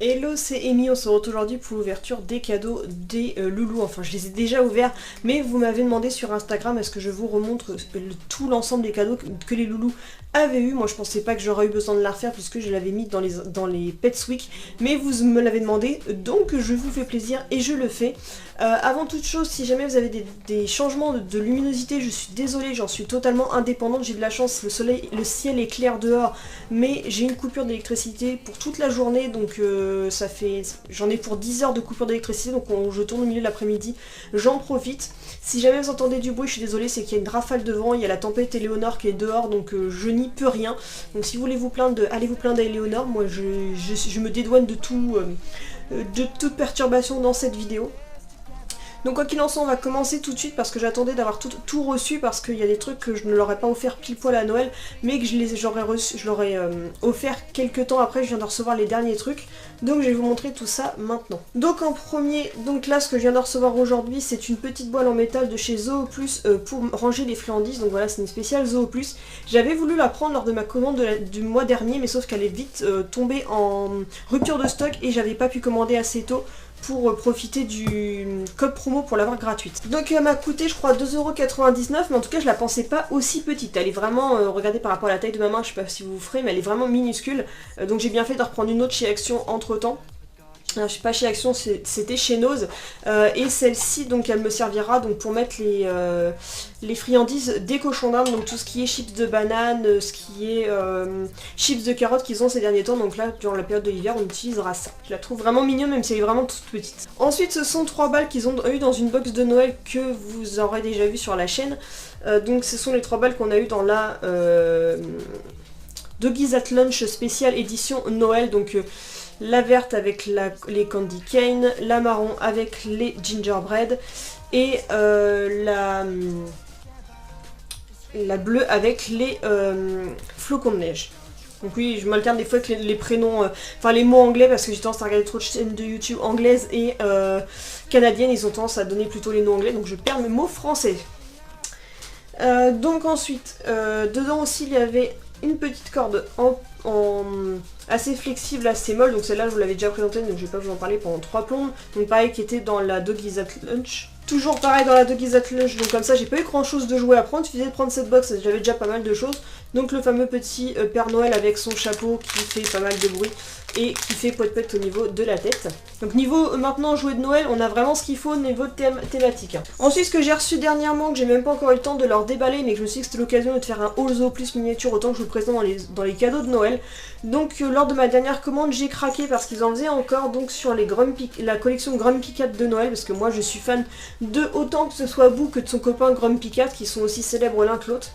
Hello, c'est Amy, on se retrouve aujourd'hui pour l'ouverture des cadeaux des loulous. Enfin, je les ai déjà ouverts, mais vous m'avez demandé sur Instagram est-ce que je vous remontre tout l'ensemble des cadeaux que les loulous avaient eu. Moi, je pensais pas que j'aurais eu besoin de la refaire puisque je l'avais mis dans les Pets Week, mais vous me l'avez demandé, donc je vous fais plaisir et je le fais. Avant toute chose, si jamais vous avez des changements de luminosité, je suis désolée, j'en suis totalement indépendante. J'ai de la chance, le ciel est clair dehors, mais j'ai une coupure d'électricité pour toute la journée, donc j'en ai pour 10 heures de coupure d'électricité, donc je tourne au milieu de l'après-midi, j'en profite. Si jamais vous entendez du bruit, je suis désolée, c'est qu'il y a une rafale de vent, il y a la tempête Éléonore qui est dehors, donc je n'y peux rien. Donc si vous voulez vous plaindre, allez vous plaindre à Éléonore, moi je me dédouane de toute perturbation dans cette vidéo. Donc quoi qu'il en soit, on va commencer tout de suite parce que j'attendais d'avoir tout reçu parce qu'il y a des trucs que je ne leur ai pas offert pile poil à Noël, mais que je leur ai offert quelques temps après. Je viens de recevoir les derniers trucs, donc je vais vous montrer tout ça maintenant. Donc en premier, donc là ce que je viens de recevoir aujourd'hui, c'est une petite boîte en métal de chez Zooplus pour ranger les friandises. Donc voilà, c'est une spéciale Zooplus. J'avais voulu la prendre lors de ma commande du mois dernier, mais sauf qu'elle est vite tombée en rupture de stock et j'avais pas pu commander assez tôt pour profiter du code promo pour l'avoir gratuite. Donc elle m'a coûté je crois 2,99€, mais en tout cas je la pensais pas aussi petite. Elle est vraiment, regardez par rapport à la taille de ma main, je sais pas si vous vous ferez, mais elle est vraiment minuscule. Donc j'ai bien fait de reprendre une autre chez Action entre temps. Je sais pas, chez Action, c'était chez Nose. Et celle-ci, donc elle me servira donc pour mettre les friandises des cochons d'Inde, donc tout ce qui est chips de banane, ce qui est chips de carottes qu'ils ont ces derniers temps. Donc là, durant la période de l'hiver, on utilisera ça. Je la trouve vraiment mignonne, même si elle est vraiment toute petite. Ensuite, ce sont 3 balles qu'ils ont eu dans une box de Noël que vous aurez déjà vu sur la chaîne. Donc ce sont les 3 balles qu'on a eu dans la Doggies at Lunch spéciale édition Noël. Donc la verte avec les candy cane, la marron avec les gingerbread et la bleue avec les flocons de neige. Donc oui, je m'alterne des fois avec les prénoms, enfin les mots anglais parce que j'ai tendance à regarder trop de chaînes de YouTube anglaises et canadiennes, ils ont tendance à donner plutôt les noms anglais, donc je perds mes mots français. Donc ensuite, dedans aussi il y avait une petite corde assez flexible, assez molle, donc celle-là je vous l'avais déjà présentée, donc je vais pas vous en parler pendant 3 plombes. Donc pareil qui était dans la Doggies at Lunch. Toujours pareil dans la Doggies at Lunch, donc comme ça j'ai pas eu grand chose de jouets à prendre, il suffisait de prendre cette box, j'avais déjà pas mal de choses. Donc le fameux petit Père Noël avec son chapeau qui fait pas mal de bruit et qui fait poète-poète au niveau de la tête. Donc niveau maintenant jouets de Noël, on a vraiment ce qu'il faut au niveau thématique. Ensuite ce que j'ai reçu dernièrement, que j'ai même pas encore eu le temps de leur déballer, mais que je me suis dit que c'était l'occasion de faire un haul Zooplus miniature autant que je vous le présente dans les cadeaux de Noël. Donc lors de ma dernière commande j'ai craqué parce qu'ils en faisaient encore donc sur la collection Grumpy Cat de Noël, parce que moi je suis fan de autant que ce soit Boo que de son copain Grumpy Cat qui sont aussi célèbres l'un que l'autre.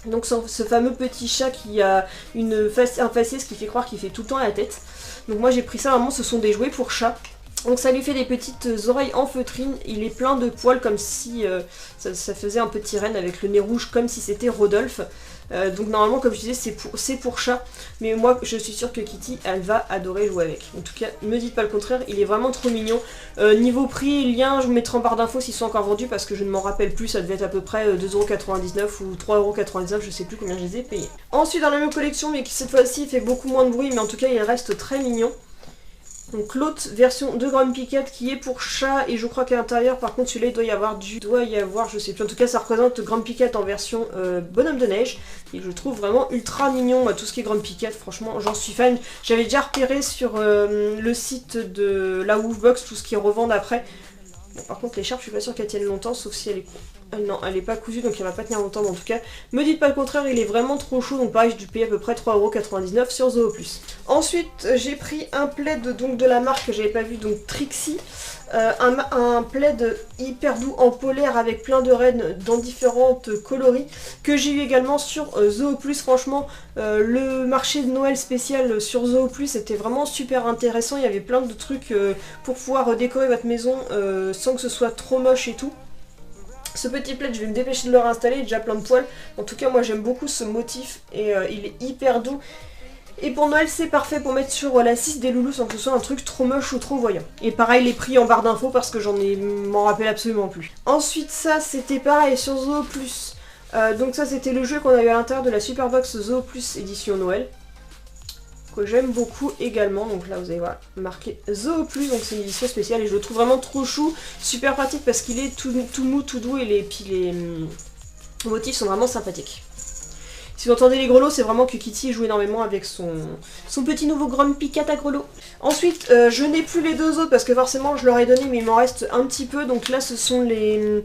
Donc ce fameux petit chat qui a un faciès qui fait croire qu'il fait tout le temps la tête. Donc moi j'ai pris ça, vraiment ce sont des jouets pour chat. Donc ça lui fait des petites oreilles en feutrine, il est plein de poils comme si ça faisait un petit renne avec le nez rouge comme si c'était Rodolphe. Donc normalement comme je disais c'est pour chat, mais moi je suis sûre que Kitty elle va adorer jouer avec. En tout cas me dites pas le contraire, il est vraiment trop mignon. Niveau prix, lien je vous mettrai en barre d'infos s'ils sont encore vendus parce que je ne m'en rappelle plus, ça devait être à peu près 2,99€ ou 3,99€, je sais plus combien je les ai payés. Ensuite dans la même collection mais qui cette fois-ci fait beaucoup moins de bruit, mais en tout cas il reste très mignon. Donc l'autre version de Grumpy Cat qui est pour chat, et je crois qu'à l'intérieur par contre celui-là il doit y avoir je sais plus, en tout cas ça représente Grumpy Cat en version bonhomme de neige, et je trouve vraiment ultra mignon tout ce qui est Grumpy Cat, franchement j'en suis fan. J'avais déjà repéré sur le site de la Woofbox tout ce qu'ils revendent après. Bon, par contre l'écharpe je suis pas sûre qu'elle tienne longtemps, sauf si elle est non, elle est pas cousue donc elle va pas tenir longtemps, mais en tout cas, me dites pas le contraire, il est vraiment trop chaud, donc pareil, j'ai dû payer à peu près 3,99€ sur Zooplus. Ensuite, j'ai pris un plaid donc de la marque que j'avais pas vu, donc Trixie, un plaid hyper doux en polaire avec plein de rennes dans différentes coloris, que j'ai eu également sur Zooplus. Franchement, le marché de Noël spécial sur Zooplus était vraiment super intéressant, il y avait plein de trucs pour pouvoir décorer votre maison sans que ce soit trop moche et tout. Ce petit plaid, je vais me dépêcher de le réinstaller, il est déjà plein de poils. En tout cas, moi j'aime beaucoup ce motif et il est hyper doux. Et pour Noël, c'est parfait pour mettre sur la 6 des loulous sans que ce soit un truc trop moche ou trop voyant. Et pareil, les prix en barre d'infos parce que m'en rappelle absolument plus. Ensuite, ça c'était pareil sur Zooplus. Donc ça c'était le jeu qu'on a eu à l'intérieur de la Superbox Zooplus édition Noël. que j'aime beaucoup également. Donc là vous allez voir marqué Zoo Plus, donc c'est une édition spéciale et je le trouve vraiment trop chou, super pratique parce qu'il est tout mou, tout doux et puis les motifs sont vraiment sympathiques. Si vous entendez les grelots, c'est vraiment que Kitty joue énormément avec son petit nouveau Grumpy Cat à grelots. Ensuite, je n'ai plus les deux autres parce que forcément je leur ai donné, mais il m'en reste un petit peu. Donc là, ce sont les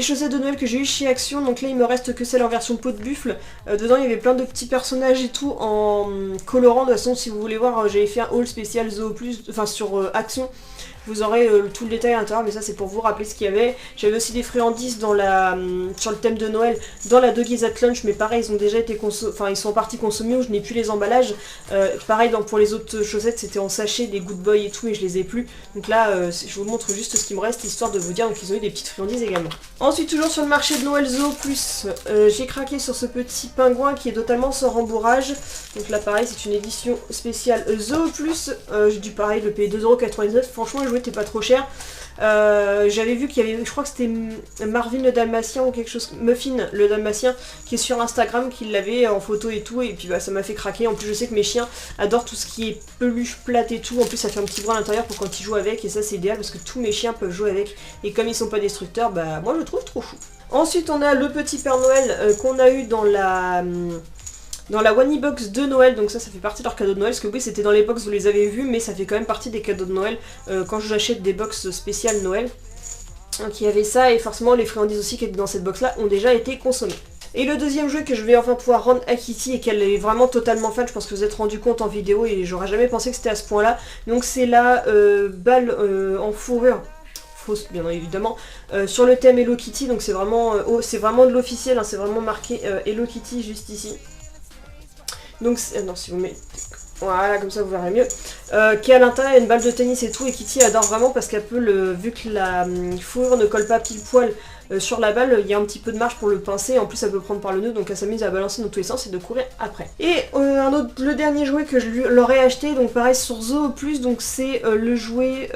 chaussettes de Noël que j'ai eu chez Action. Donc là, il me reste que celle en version peau de buffle. Dedans, il y avait plein de petits personnages et tout en colorant. De toute façon, si vous voulez voir, j'avais fait un haul spécial Zoo Plus, enfin sur Action. Vous aurez tout le détail à l'intérieur, mais ça c'est pour vous rappeler ce qu'il y avait. J'avais aussi des friandises sur le thème de Noël dans la Doggies at Lunch, mais pareil, ils ont déjà été enfin ils sont en partie consommés ou je n'ai plus les emballages. Pareil, pour les autres chaussettes, c'était en sachet, des Good Boy et tout, et je les ai plus. Donc là, je vous montre juste ce qui me reste, histoire de vous dire, donc ils ont eu des petites friandises également. Ensuite, toujours sur le marché de Noël Zoo Plus, j'ai craqué sur ce petit pingouin qui est totalement sans rembourrage. Donc là, pareil, c'est une édition spéciale Zoo Plus. J'ai dû pareil le payer 2,99€. Franchement, le jouet n'était pas trop cher. J'avais vu qu'il y avait, je crois que c'était Marvin le Dalmatien ou quelque chose, Muffin le Dalmatien, qui est sur Instagram, qui l'avait en photo et tout, et puis bah ça m'a fait craquer. En plus je sais que mes chiens adorent tout ce qui est peluche plate et tout, en plus ça fait un petit bruit à l'intérieur pour quand ils jouent avec, et ça c'est idéal parce que tous mes chiens peuvent jouer avec, et comme ils sont pas destructeurs, bah moi je le trouve trop chou. Ensuite on a le petit Père Noël qu'on a eu dans la One Box de Noël, donc ça fait partie de leur cadeau de Noël, parce que oui c'était dans les box, vous les avez vus, mais ça fait quand même partie des cadeaux de Noël quand j'achète des box spéciales Noël. Donc il y avait ça, et forcément les friandises aussi qui étaient dans cette box là ont déjà été consommées. Et le deuxième jeu que je vais enfin pouvoir rendre à Kitty et qu'elle est vraiment totalement fan, je pense que vous êtes rendu compte en vidéo et j'aurais jamais pensé que c'était à ce point là, donc c'est la balle en fourrure. Fausse bien évidemment, sur le thème Hello Kitty, donc c'est vraiment de l'officiel, hein, c'est vraiment marqué Hello Kitty juste ici. Donc, non, si vous mettez... Voilà, comme ça vous verrez mieux. Qui à l'intérieur, il y a une balle de tennis et tout, et Kitty adore vraiment parce qu'elle peut, vu que la fourrure ne colle pas pile poil sur la balle, il y a un petit peu de marge pour le pincer, en plus elle peut prendre par le nœud, donc elle s'amuse à balancer dans tous les sens et de courir après. Et le dernier jouet que je leur ai acheté, donc pareil sur Zoo Plus, donc c'est le jouet...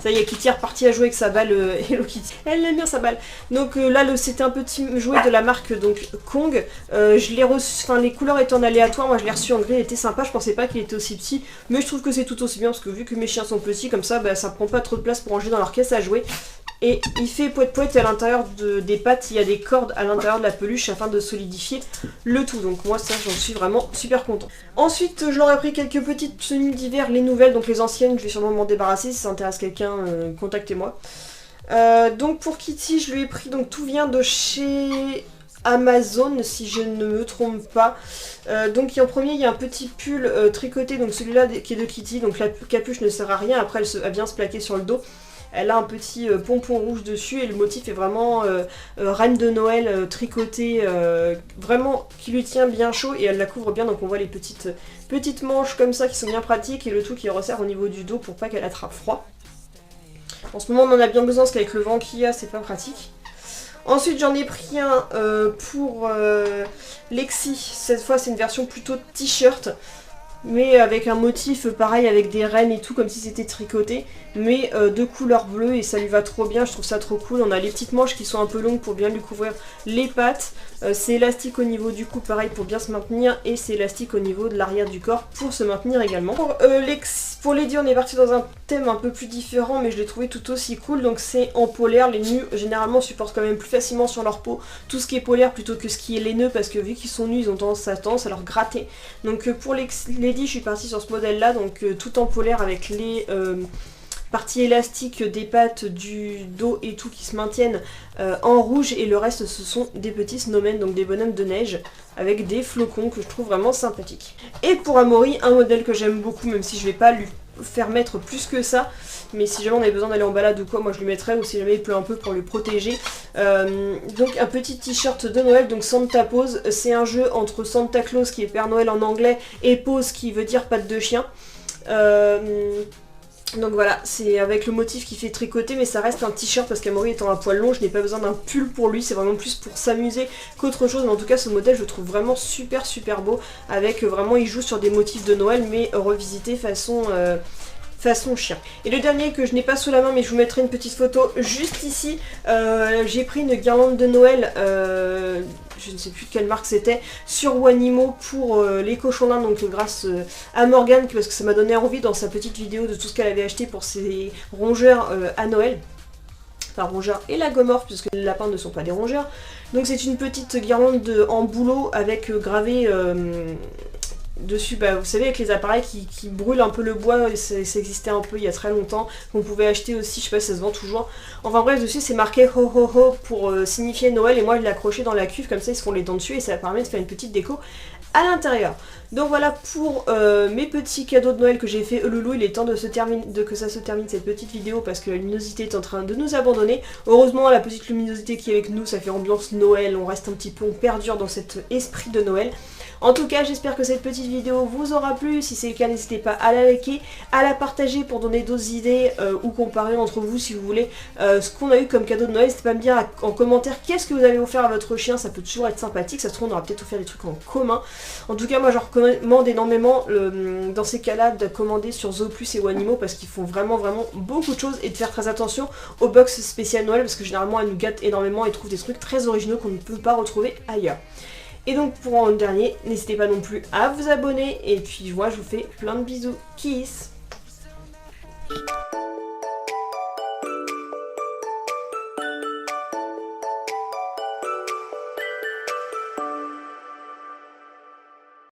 ça y est, Kitty est repartie à jouer avec sa balle Hello Kitty. Elle aime bien sa balle. Donc là, c'était un petit jouet de la marque donc Kong. Je l'ai reçu, enfin les couleurs étant aléatoires, moi je l'ai reçu en gris, il était sympa, je pensais pas qu'il était aussi petit, mais je trouve que c'est tout aussi bien parce que vu que mes chiens sont petits, comme ça, bah, ça prend pas trop de place pour ranger dans leur caisse à jouer. Et il fait poète-poète, et à l'intérieur des pattes, il y a des cordes à l'intérieur de la peluche afin de solidifier le tout. Donc moi ça, j'en suis vraiment super content. Ensuite, je leur ai pris quelques petites tenues d'hiver, les nouvelles, donc les anciennes, je vais sûrement m'en débarrasser. Si ça intéresse quelqu'un, contactez-moi. Donc pour Kitty, je lui ai pris, donc tout vient de chez Amazon, si je ne me trompe pas. Donc en premier, il y a un petit pull tricoté, donc celui-là qui est de Kitty, donc la capuche ne sert à rien, après elle vient se plaquer sur le dos. Elle a un petit pompon rouge dessus et le motif est vraiment reine de Noël tricoté, vraiment qui lui tient bien chaud, et elle la couvre bien, donc on voit les petites manches comme ça qui sont bien pratiques, et le tout qui resserre au niveau du dos pour pas qu'elle attrape froid. En ce moment on en a bien besoin parce qu'avec le vent qu'il y a c'est pas pratique. Ensuite j'en ai pris un pour Lexi, cette fois c'est une version plutôt t-shirt, mais avec un motif pareil avec des rennes et tout comme si c'était tricoté, mais de couleur bleue, et ça lui va trop bien, je trouve ça trop cool. On a les petites manches qui sont un peu longues pour bien lui couvrir les pattes, c'est élastique au niveau du cou pareil pour bien se maintenir, et c'est élastique au niveau de l'arrière du corps pour se maintenir également. Pour Lady on est parti dans un thème un peu plus différent, mais je l'ai trouvé tout aussi cool, donc c'est en polaire. Les nus généralement supportent quand même plus facilement sur leur peau tout ce qui est polaire plutôt que ce qui est laineux, parce que vu qu'ils sont nus ils ont tendance à leur gratter. Donc pour Lady je suis partie sur ce modèle là, donc tout en polaire avec les parties élastiques des pattes, du dos et tout qui se maintiennent en rouge, et le reste ce sont des petits snowmen, donc des bonhommes de neige avec des flocons que je trouve vraiment sympathiques. Et pour Amaury, un modèle que j'aime beaucoup, même si je vais pas lui faire mettre plus que ça, mais si jamais on avait besoin d'aller en balade ou quoi, moi je lui mettrais, ou si jamais il pleut un peu pour le protéger. Donc un petit t-shirt de Noël, donc Santa Pose, c'est un jeu entre Santa Claus qui est Père Noël en anglais et Pose qui veut dire patte de chien. Donc voilà, c'est avec le motif qui fait tricoter, mais ça reste un t-shirt parce qu'Amaury étant un poil long, je n'ai pas besoin d'un pull pour lui, c'est vraiment plus pour s'amuser qu'autre chose. Mais en tout cas ce modèle je le trouve vraiment super beau, avec vraiment il joue sur des motifs de Noël mais revisité façon façon chien. Et le dernier que je n'ai pas sous la main, mais je vous mettrai une petite photo juste ici, j'ai pris une guirlande de Noël, je ne sais plus de quelle marque c'était, sur Wanimo pour les cochons d'Inde, donc grâce à Morgane, parce que ça m'a donné envie dans sa petite vidéo de tout ce qu'elle avait acheté pour ses rongeurs à Noël. Enfin, rongeurs et la gomorre, puisque les lapins ne sont pas des rongeurs. Donc c'est une petite guirlande en bouleau avec gravé dessus, bah, vous savez, avec les appareils qui brûlent un peu le bois, ça existait un peu il y a très longtemps, qu'on pouvait acheter aussi, je sais pas si ça se vend toujours. Enfin bref, dessus c'est marqué ho ho ho pour signifier Noël, et moi je l'ai accroché dans la cuve, comme ça ils se font les dents dessus et ça permet de faire une petite déco à l'intérieur. Donc voilà pour mes petits cadeaux de Noël que j'ai fait. Loulou, il est temps que ça se termine cette petite vidéo parce que la luminosité est en train de nous abandonner. Heureusement, la petite luminosité qui est avec nous, ça fait ambiance Noël, on reste un petit peu, on perdure dans cet esprit de Noël. En tout cas, j'espère que cette petite vidéo vous aura plu. Si c'est le cas, n'hésitez pas à la liker, à la partager pour donner d'autres idées ou comparer entre vous si vous voulez ce qu'on a eu comme cadeau de Noël. N'hésitez pas à me dire en commentaire qu'est-ce que vous avez offert à votre chien, ça peut toujours être sympathique. Ça se trouve, on aura peut-être offert des trucs en commun. En tout cas, moi, je recommande énormément dans ces cas-là de commander sur Zooplus et Wanimo parce qu'ils font vraiment beaucoup de choses et de faire très attention aux box spéciales Noël parce que généralement, elles nous gâtent énormément et trouvent des trucs très originaux qu'on ne peut pas retrouver ailleurs. Et donc pour un dernier, n'hésitez pas non plus à vous abonner et puis moi je vous fais plein de bisous. Kiss!